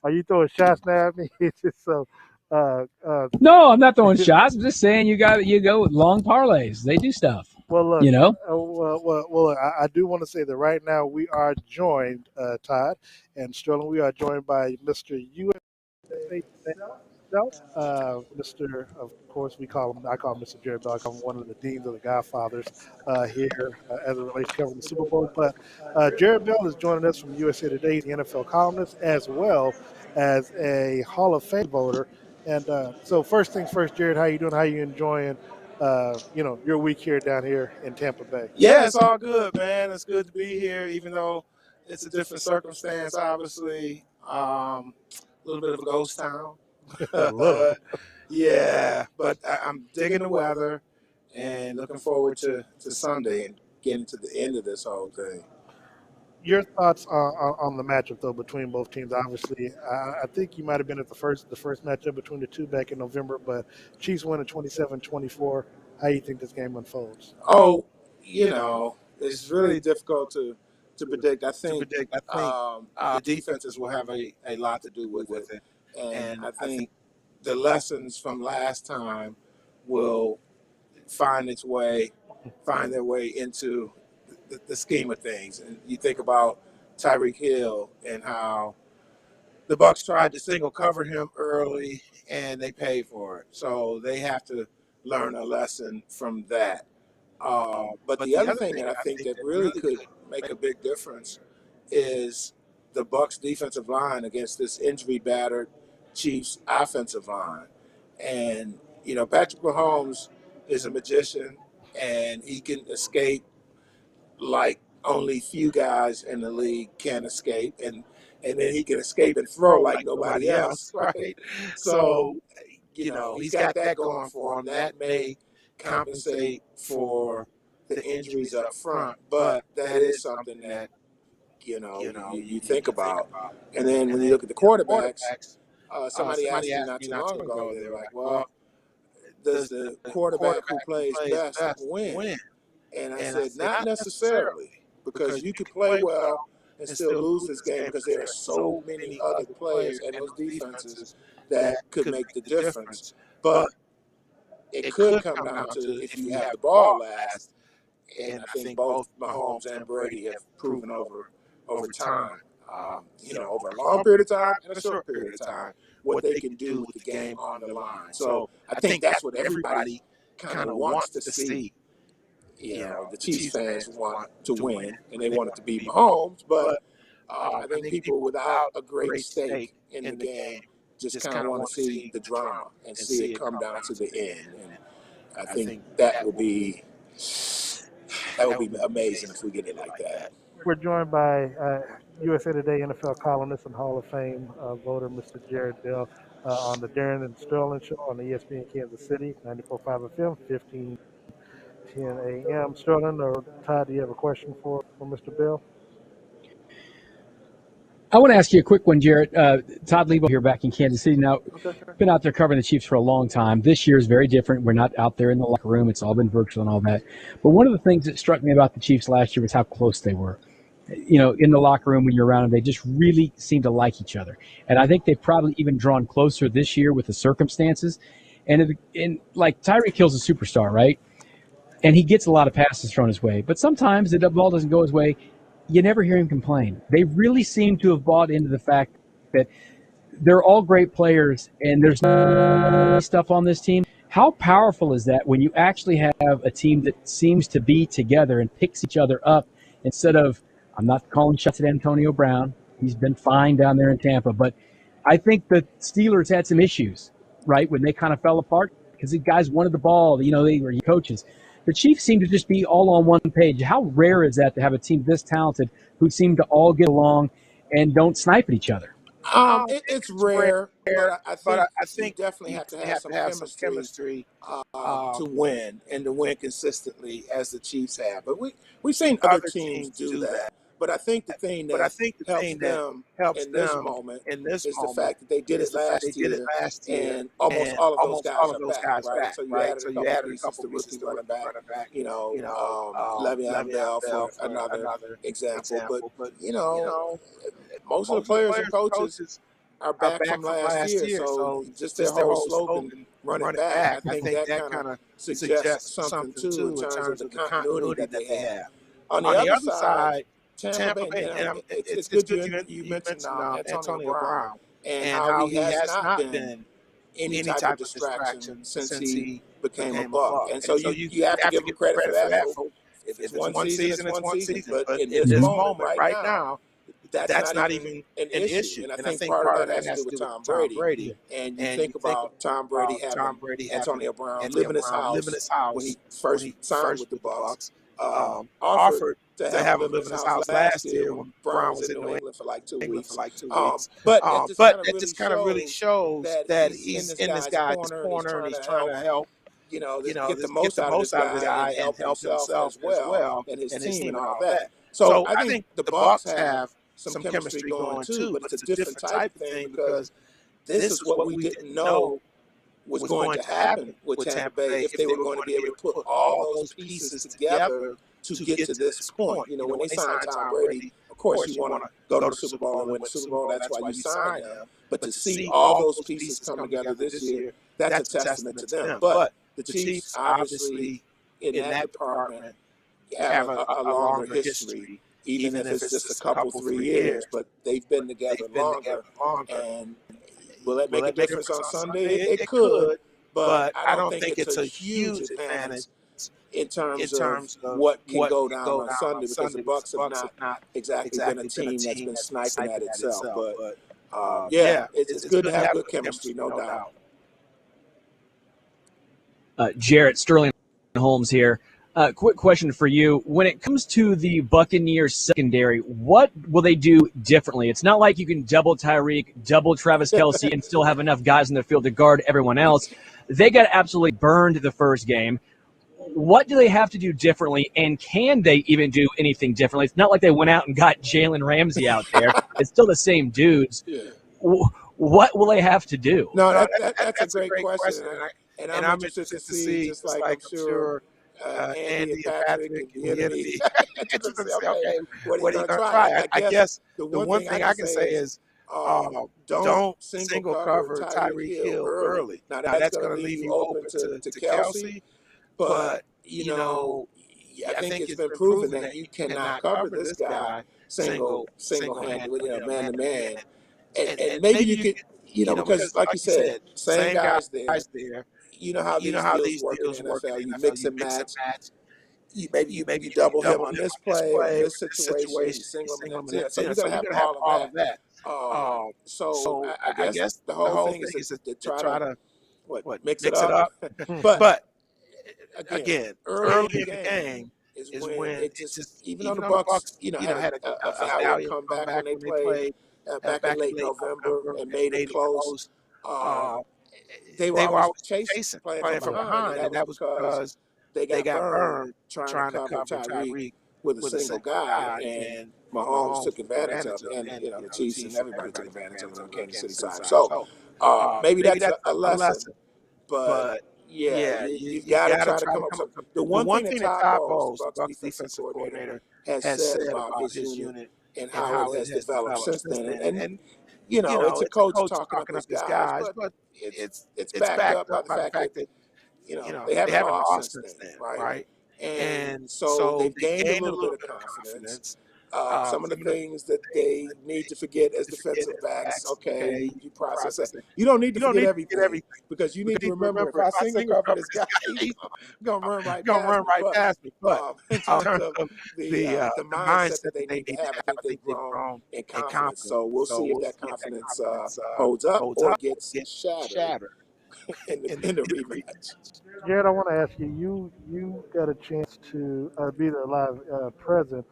are you throwing shots now at me? It's just so. No, I'm not throwing shots. I'm just saying you go with long parlays. They do stuff. Well, look, I do want to say that right now we are joined, Todd and Sterling. We are joined by Mr. USA. Mr. Of course, I call him Mr. Jarrett Bell. I'm one of the deans of the Godfathers here as it relates to covering the Super Bowl. But Jarrett Bell is joining us from USA Today. He's the NFL columnist as well as a Hall of Fame voter. And so first things first, Jarrett, how you doing? How you enjoying, your week here down here in Tampa Bay? Yeah, it's all good, man. It's good to be here, even though it's a different circumstance, obviously. A little bit of a ghost town. Yeah, but I'm digging the weather and looking forward to Sunday and getting to the end of this whole thing. Your thoughts on the matchup, though, between both teams? Obviously, I think you might have been at the first matchup between the two back in November, but Chiefs win at 27-24. How do you think this game unfolds? Oh, it's really difficult to predict. I think the defenses will have a lot to do with it. And I think the lessons from last time will find their way into the scheme of things. And you think about Tyreek Hill and how the Bucs tried to single cover him early and they paid for it. So they have to learn a lesson from that. But the other thing that I think that really could make a big difference is the Bucs defensive line against this injury-battered Chiefs offensive line. And, Patrick Mahomes is a magician, and he can escape like only few guys in the league can escape. And then he can escape and throw like nobody else, right? So, he's got that going for him. That may compensate for the injuries up front, but that is something that, you think about. And then when you look at the quarterbacks, somebody asked me not too long ago, they're like, well, does the quarterback who plays best win? And I said, not necessarily, because you could play well and still lose this game because there are so many other players and those defenses that could make the difference. But it could come down to if you have the ball last And I think both Mahomes and Brady have proven over time, over a long period of time and a short period of time, what they can do with the game on the line. So I think that's what everybody kind of wants to see. The Chiefs fans want to win, and they want it to be Mahomes, but I think people without a great stake in the game just kind of want to see the drama and see it come down to the end. And I think that would be amazing if we get it like that. We're joined by USA Today NFL columnist and Hall of Fame voter, Mr. Jarrett Bell, on the Darren and Sterling Show on ESPN Kansas City, 94.5 FM, 1510 a.m. Sterling or Todd, do you have a question for Mr. Bell? I want to ask you a quick one, Jarrett. Todd Leabo here back in Kansas City. Now, been out there covering the Chiefs for a long time. This year is very different. We're not out there in the locker room. It's all been virtual and all that. But one of the things that struck me about the Chiefs last year was how close they were. In the locker room when you're around them, they just really seem to like each other. And I think they've probably even drawn closer this year with the circumstances. And like Tyreek Hill's a superstar, right? And he gets a lot of passes thrown his way. But sometimes the ball doesn't go his way. You never hear him complain. They really seem to have bought into the fact that they're all great players and there's no stuff on this team. How powerful is that when you actually have a team that seems to be together and picks each other up instead of, I'm not calling shots at Antonio Brown. He's been fine down there in Tampa. But I think the Steelers had some issues, right, when they kind of fell apart because the guys wanted the ball. They were coaches. The Chiefs seem to just be all on one page. How rare is that to have a team this talented who seem to all get along and don't snipe at each other? It's rare, but I think you definitely have to have some chemistry to win and to win consistently as the Chiefs have. But we've seen other teams do that. But I think the thing that helps them in this moment is the fact that they did it last year, and almost all of those guys are back. So you added a couple pieces to running back. Le'Veon Bell for another example. But most of the players and coaches are back from last year. So just their whole slogan, running back, I think that kind of suggests something too in terms of the continuity that they have. On the other side, Tampa Bay, and it's good you mentioned Antonio Brown and how he has not been any type of distraction since he became a Buck. And so you have to give him credit for that. If it's one season, it's one season. But in this moment right now, that's not even an issue. And I think part of that has to do with Tom Brady. And you think about Tom Brady having Antonio Brown living his house when he first signed with the Bucs. Offered to have him live in his house last year when Brown was in New England for like 2 weeks. But it just kind of really shows that he's in this guy's corner and he's trying to help, get the most out of this guy and help himself as well and his team and all that. So I think the Bucs have some chemistry going too, but it's a different type of thing because this is what we didn't know was going to happen with Tampa Bay if they were going to be able to put all those pieces together to get to this point. When they signed Tom Brady, of course you want to go to the Super Bowl and win the Super Bowl. That's why you signed him. But to see all those pieces come together this year, that's a testament to them. But the Chiefs, obviously, in that department, have a longer history, even if it's just a couple, 3 years. But they've been together longer. And will that make a difference on Sunday? It could, but I don't think it's a huge advantage in terms of what can go down on Sunday because the Bucs have not exactly been a team that's been sniping at itself. But it's good to have good chemistry, no doubt. Jarrett, Sterling Holmes here. Quick question for you. When it comes to the Buccaneers secondary, what will they do differently? It's not like you can double Tyreek, double Travis Kelce, and still have enough guys in the field to guard everyone else. They got absolutely burned the first game. What do they have to do differently, and can they even do anything differently? It's not like they went out and got Jalen Ramsey out there. It's still the same dudes. Yeah. What will they have to do? No, that's a great question. And I'm interested to see, just like I'm sure Andy and Patrick and Unity. Okay, what are you going to try? I guess the one thing I can say is don't single cover Tyreek Hill early. Now, that's going to leave you open to Kelce. But, you I think it's been proven that you cannot cover this guy single-handed, man to man. And maybe you could, because like you said, same guys there. You know how these deals work in the NFL. You mix and match. You double him on this play or in this situation. You single him in that. So you're gonna have all of that. So I guess the whole thing is to try to mix it up. But again, early in the game is when it just, even though the Bucs, had a valiant comeback when they played back in late November and made it close. They were always chasing, playing from behind, and that was because they got burned trying to cover Tyreek with a single guy, and Mahomes took advantage of it, and the Chiefs and everybody took advantage of it on the Kansas City side. So maybe that's a lesson, but you've got to try to come up with something. The one thing that Todd Bowles, the Bucs defensive coordinator, has said about his unit and how it has developed since then, and it's a coach talking up his guys, but it's backed up by the fact that they haven't lost since then, right? And so they've gained a little bit of confidence. Some of the things that they need to forget as defensive backs, okay, you process that. You don't need to forget everything, because you need to remember, if I single cover this guy, he's going to run right past me. But in terms of the mindset that they need to have, I think they've grown in confidence. So we'll see if that confidence holds up or gets shattered in the rematch. Jarrett, I want to ask you. You got a chance to be there live, present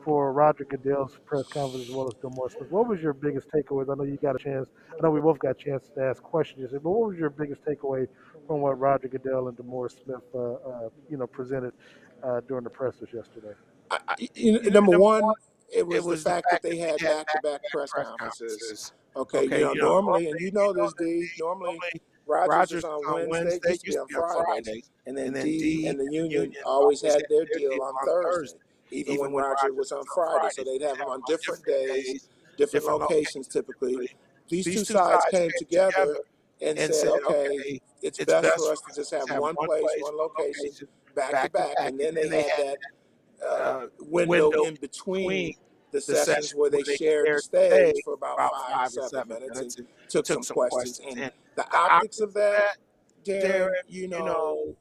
for Roger Goodell's press conference as well as Demore Smith. What was your biggest takeaways? I know you got a chance. I know we both got a chance to ask questions yesterday, but what was your biggest takeaway from what Roger Goodell and Demore Smith, presented during the pressers yesterday? Number one, it was the fact that they had back-to-back press conferences. Okay, normally, and this, D, normally Rodgers is on Wednesday, used to be on Fridays, and then D and the Union always had their deal on Thursday, even when Rodgers was on Friday. So they'd have them on different days, different locations typically. These two sides came together and said, okay, it's best for us to just have one place, one location, back-to-back, and then they had that window in between the sessions where they shared the stage for about 5 to 7 minutes and took some questions. And the optics of that, Darren,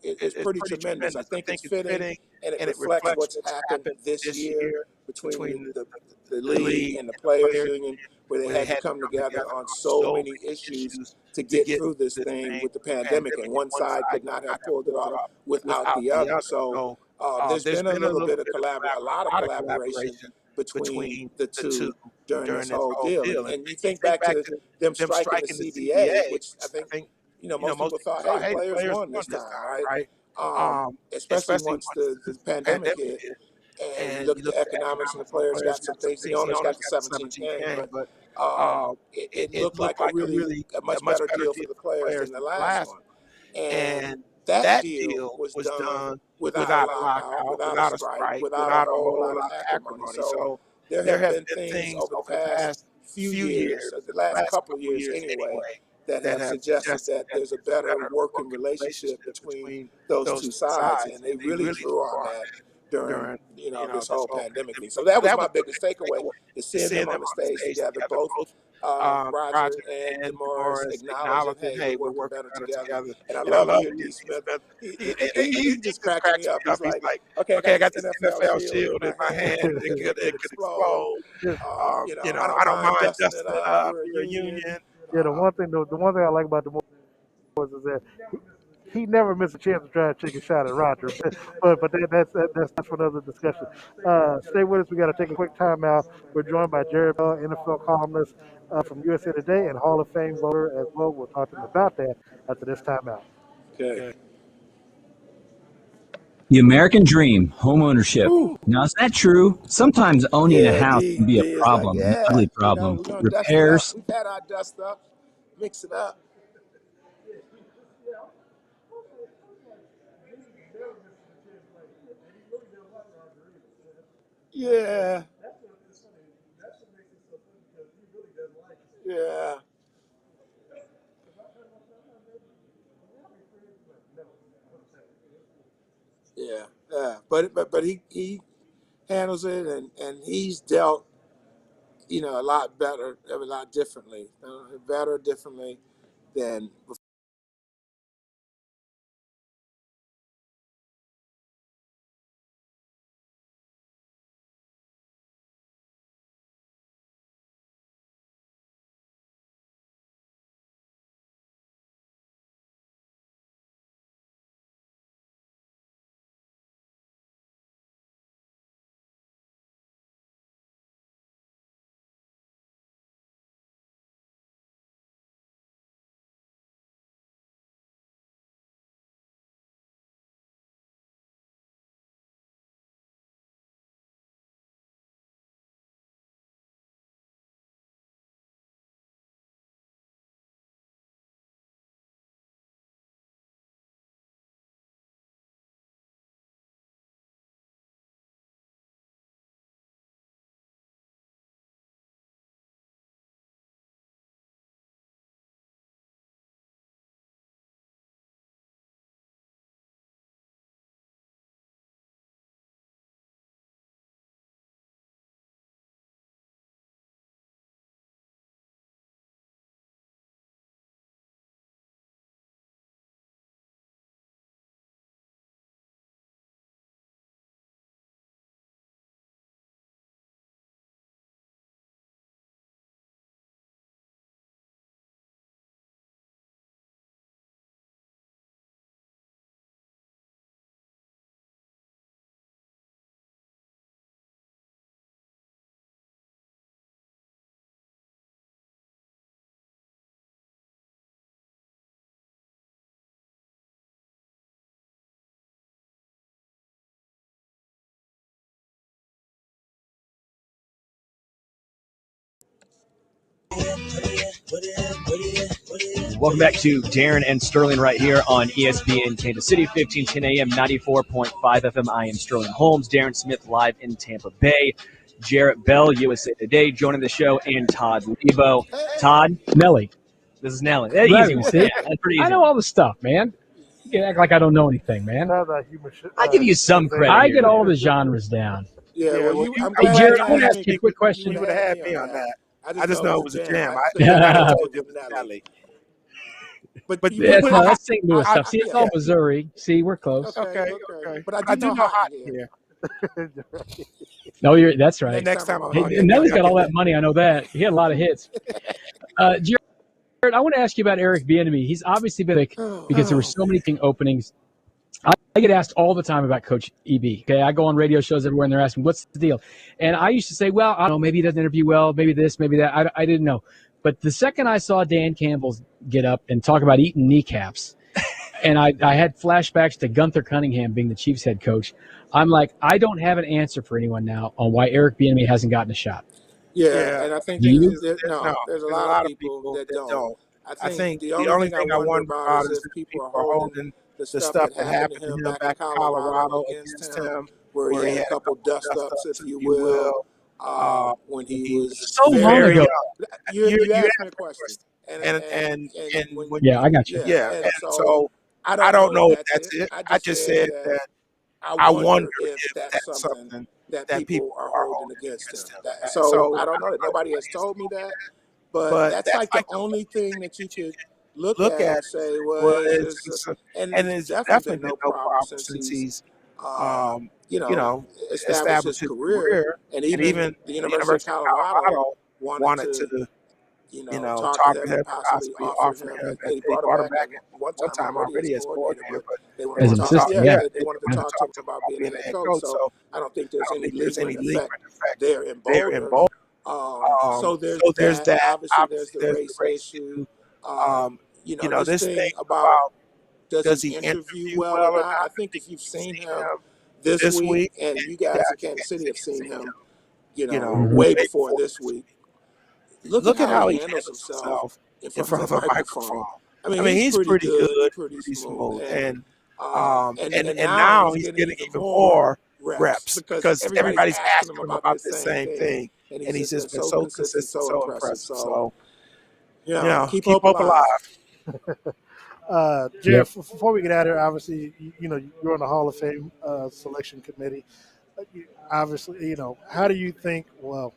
is pretty tremendous. I think it's fitting, and it reflects what's happened this year between the league and the players' union, where they had to come together on so many issues to get through this thing with the pandemic, and one side could not have pulled it off without the other. So there's been a lot of collaboration between the two during this whole deal. And you think back to them striking the CBA, which I think, most people thought, hey, players won this time, right? Especially once the pandemic hit, and you look at the economics, and the players got some things. The owners got the 17th game, but it looked like a much better deal for the players than the last one. And that deal was done without a lockout, without a strike, without a whole lot of acrimony. So there have been things over the past few years, or the last couple of years anyway, that have suggested that there's a better working relationship between those two sides, and they really drew on that during this whole pandemic thing. So that was my biggest takeaway, is seeing them on the stage together, both Roger and Demore acknowledging, hey, we're working better together. And I love to hear D. Smith. He just cracking me up. He's like, okay, I got this NFL shield in my hand. It could explode. I don't mind dusting it up. We're a union. Yeah, the one thing I like about Demore is that he never missed a chance to try to take a shot at Roger, but that's for another discussion. Stay with us. We got to take a quick timeout. We're joined by Jarrett Bell, NFL columnist from USA Today and Hall of Fame voter as well. We'll talk to him about that after this timeout. Okay. The American dream, home ownership. Now, is that true? Sometimes owning a house can be a problem, an ugly problem. Repairs. We've had our dust up, mix it up. Yeah. Yeah. Yeah. but he handles it, and he's dealt, a lot differently than before. Welcome back to Darren and Sterling right here on ESPN Kansas City, 1510 AM, 94.5 FM. I am Sterling Holmes. Darren Smith live in Tampa Bay. Jarrett Bell, USA Today, joining the show, and Todd Leabo. Todd? Nelly. This is Nelly. That's easy. See? Yeah, that's pretty easy. I know all the stuff, man. You can act like I don't know anything, man. I give you some credit. I get all the genres down. Yeah, well, I'm Hey, glad Jarrett, you I want to had ask you a quick question. You would have had me on that. I just know it was a jam. Yeah. told you it was Nelly. But That's St. Louis stuff. See, it's all Missouri. See, we're close. Okay. But I do know hot here. No, that's right. Next time I'm on. Nelly's got all that money. I know that. He had a lot of hits. Jarrett, I want to ask you about Eric Bieniemy. He's obviously been because there were so many openings. I get asked all the time about Coach EB. Okay, I go on radio shows everywhere, and they're asking, "What's the deal?" And I used to say, "Well, I don't know. Maybe he doesn't interview well. Maybe this, maybe that." I didn't know. But the second I saw Dan Campbell get up and talk about eating kneecaps, and I had flashbacks to Gunther Cunningham being the Chiefs head coach, I'm like, I don't have an answer for anyone now on why Eric Bieniemy hasn't gotten a shot. Yeah, and I think there's a lot of people that don't. I think the only thing I wonder about is if people are holding the stuff that happened to him back in Colorado against him, where he had a couple dust-ups, if you will, when he was so long ago. You asked me a question. And I got you. Yeah, and so I don't know if that's it. I just said that I wonder if that's something that people are holding against him. So I don't know. Nobody has told me that. But that's like the only thing that you could look at and say, well, it's definitely been no problem since he's, established his career. And even the University of Colorado wanted to, talk to him, possibly offer him. They brought him back one time already as coordinator, but they wanted to talk to him about being a head coach. So I don't think there's any lingering effect there in Boulder. So there's that. Obviously, there's the race issue. This thing about does he interview well or not? I think if you've seen him this week, and you guys in Kansas City have seen him, way before this week, look at how he handles himself in front of a microphone. I mean, he's pretty good, pretty smooth, and now he's getting even more reps because everybody's asking him about the same thing. And he's just been so consistent, so impressive. So, keep hope alive. Jeff, before we get out of here, obviously, you're on the Hall of Fame selection committee. Obviously, how do you think? Well,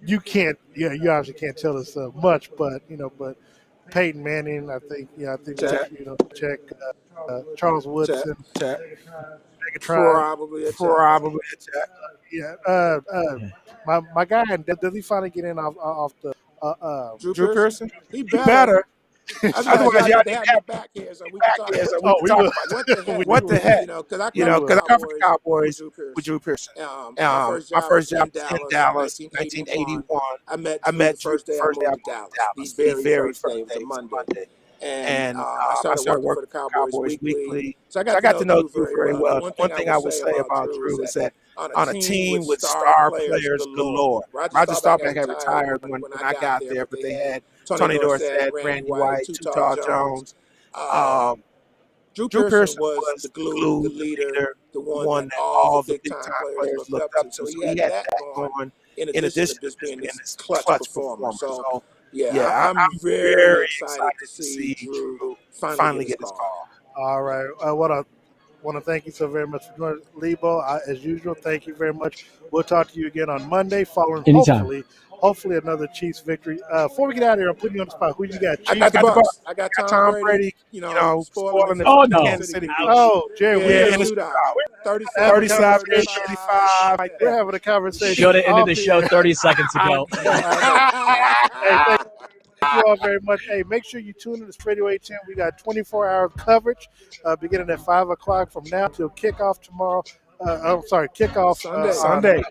you can't. Yeah, you obviously can't tell us much, but Peyton Manning, I think check. Charles Woodson, check. Probably a check. Yeah. My guy, does he finally get in off the Drew Pearson? He better. Otherwise, y'all they have me back here, so we can talk about what the heck. Because I covered the Cowboys with Drew Pearson. My first job was in Dallas, 1981. I met Drew the first day I moved to Dallas. The very first day, it was a Monday. And I started working for the Cowboys weekly. So I got to know Drew very well. One thing I would say about Drew is that on a team with star players galore. Roger Staubach had retired when I got there, but they had Tony Dorsett, Randy White, Todd Jones. Drew Pearson was the glue, the leader, the one that all the big-time players looked up to. So he had that going in addition to just being this clutch performer. So, yeah, I'm very excited to see Drew finally get his call. All right. I want to thank you so very much for joining, Leabo. As usual, thank you very much. We'll talk to you again on Monday following hopefully another Chiefs victory. Before we get out of here, I'm putting you on the spot. Who you got? I got the Bucs. I got Tom Brady, spoiling the Kansas City. Oh, Jerry, we're 37, 35. We're having a conversation. Should have ended the show 30 seconds ago. Hey, thank you all very much. Hey, make sure you tune in to Radio 810. We got 24-hour coverage beginning at 5 o'clock from now till kickoff tomorrow. Kickoff Sunday.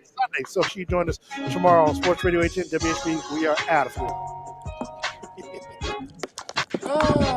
So she join us tomorrow on Sports Radio 810 WHB. We are out of here.